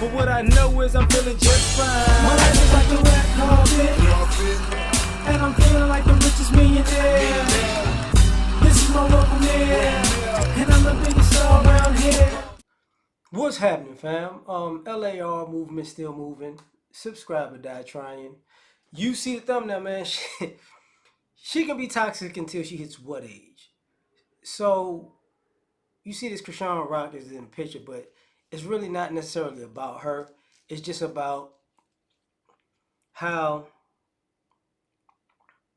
But what I know is I'm feeling just fine. My life is like a red carpet, and I'm feeling like the richest millionaire. This is my local mayor, and I'm the biggest star around here. What's happening, fam? L.A.R. movement still moving. Subscribe or die trying. You see the thumbnail, man. She can be toxic until she hits what age? So you see this Krishan Rock is in the picture, but it's really not necessarily about her. It's just about how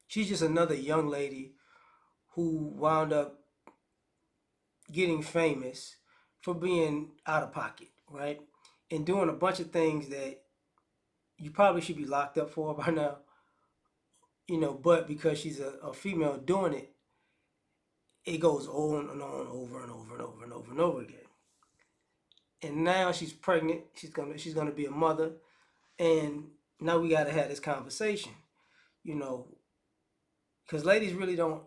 she's just another young lady who wound up getting famous for being out of pocket, right? And doing a bunch of things that you probably should be locked up for by now, but because she's a female doing it, it goes on and on over and over and over and over and over again. And now she's pregnant. She's gonna be a mother, and now we gotta have this conversation, you know, because ladies really don't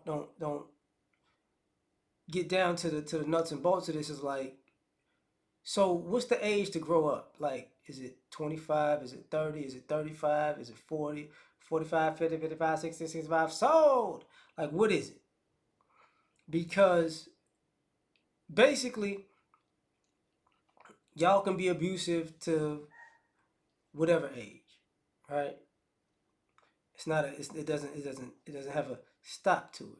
get down to the nuts and bolts of this. Is like, so what's the age to grow up? Like, is it 25? Is it 30? Is it 35? Is it 40? 45, 50, 55, 60, 65? Sold! Like, what is it? Because basically, y'all can be abusive to whatever age, right? It's not a, it doesn't have a stop to it.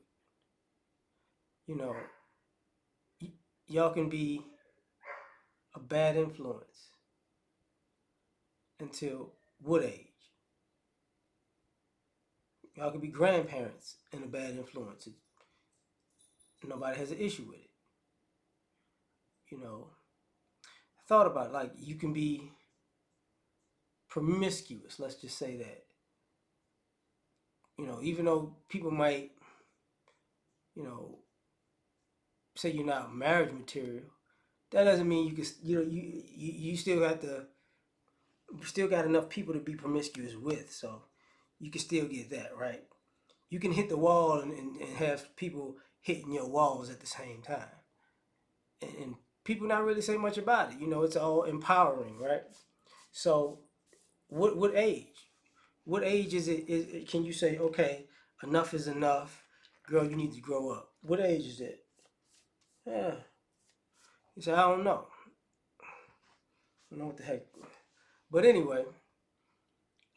You know, y'all can be a bad influence until what age? Y'all can be grandparents and a bad influence. Nobody has an issue with it. You know, I thought about it, like you can be promiscuous. Let's just say that. Even though people might, you know, say you're not marriage material, that doesn't mean you can. You still got the. You still got enough people to be promiscuous with, so you can still get that right. You can hit the wall and have people hitting your walls at the same time, and people not really say much about it. It's all empowering, right? So, what age? What age is it? Can you say, okay, enough is enough, girl? You need to grow up. What age is it? Yeah, you say I don't know. I don't know what the heck. But anyway,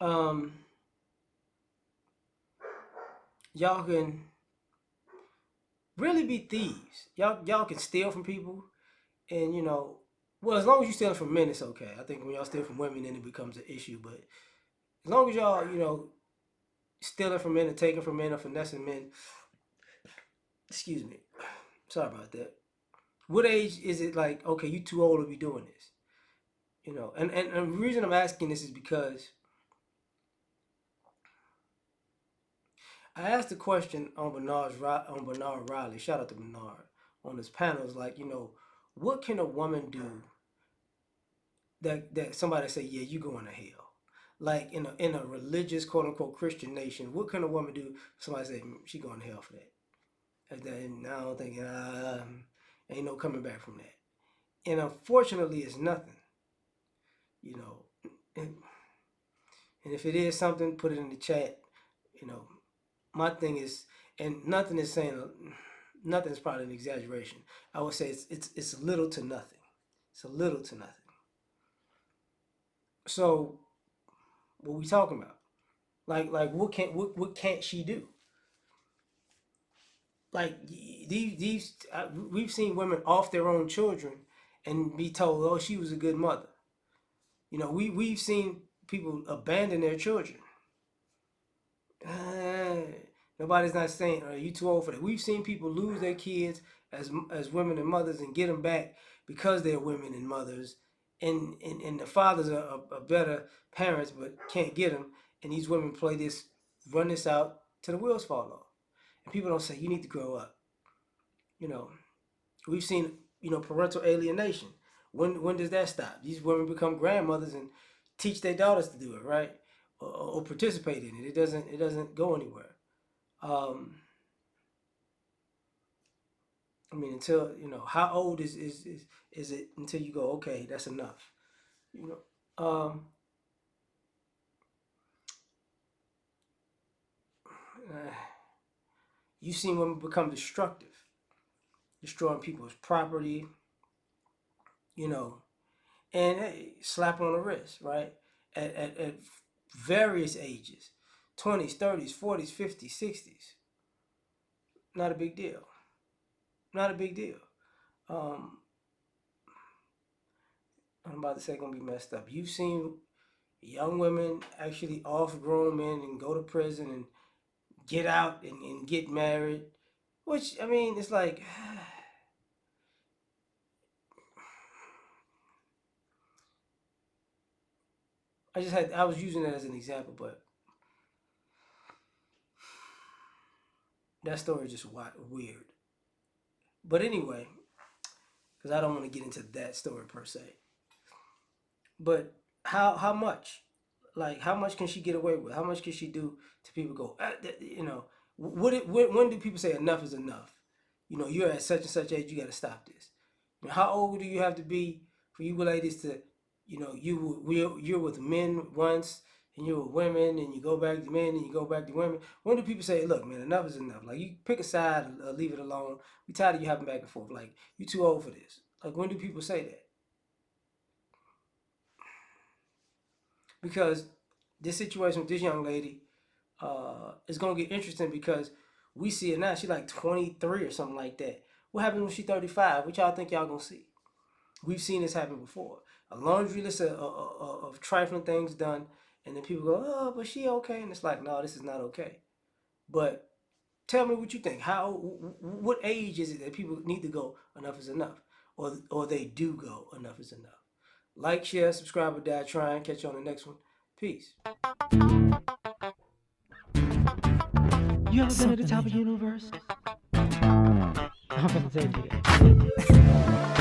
um, y'all can really be thieves. Y'all can steal from people, and well, as long as you steal from men, it's okay. I think when y'all steal from women, then it becomes an issue. But as long as y'all, stealing from men and taking from men or finessing men, excuse me, sorry about that. What age is it like? Okay, you too old to be doing this. And the reason I'm asking this is because I asked a question on Bernard Riley. Shout out to Bernard on his panels. Like, what can a woman do that somebody say, yeah, you going to hell? Like in a religious quote unquote Christian nation, what can a woman do? Somebody say she going to hell for that. And I don't think ain't no coming back from that. And unfortunately, it's nothing. You know, and, and if it is something, put it in the chat. You know, my thing is, and nothing is saying, nothing is probably an exaggeration. I would say it's little to nothing. It's a little to nothing. So what we talking about? Like what can't she do? Like these we've seen women off their own children and be told, oh, she was a good mother. We've seen people abandon their children. Uh, Nobody's not saying, "Are you too old for that?" We've seen people lose their kids as women and mothers and get them back because they're women and mothers, and the fathers are better parents but can't get them, and these women run this out till the wheels fall off, and people don't say you need to grow up. You know, we've seen parental alienation. When does that stop? These women become grandmothers and teach their daughters to do it, right? Or participate in it. It doesn't go anywhere. Um, I mean, until how old is it until you go, okay, that's enough. Um, uh, you've seen women become destructive, destroying people's property, you know, and hey, slap on the wrist, right? At various ages, 20s, 30s, 40s, 50s, 60s. Not a big deal. Not a big deal. Um, I'm about to say gonna be messed up. You've seen young women actually off grown men and go to prison and get out and get married. Which I mean, it's like I was using that as an example, but that story is just weird. But anyway, because I don't want to get into that story per se. But how much? Like how much can she get away with? How much can she do to people go? You know, when do people say enough is enough? You know, you're at such and such age, you got to stop this. You know, how old do you have to be for you ladies to, you know, you're with men once and you're with women and you go back to men and you go back to women. When do people say, look, man, enough is enough? Like you pick a side, or leave it alone. We tired of you having back and forth. Like you too old for this. Like when do people say that? Because this situation with this young lady is gonna get interesting because we see it now. She like 23 or something like that. What happens when she 35? What y'all think y'all gonna see? We've seen this happen before. A laundry list of trifling things done, and then people go, "Oh, but she okay," and it's like, no, this is not okay. But tell me what you think. What age is it that people need to go? Enough is enough, or they do go. Enough is enough. Like, share, subscribe, or die trying. Catch you on the next one. Peace. You ever been at the top of the universe? I'm gonna take you there.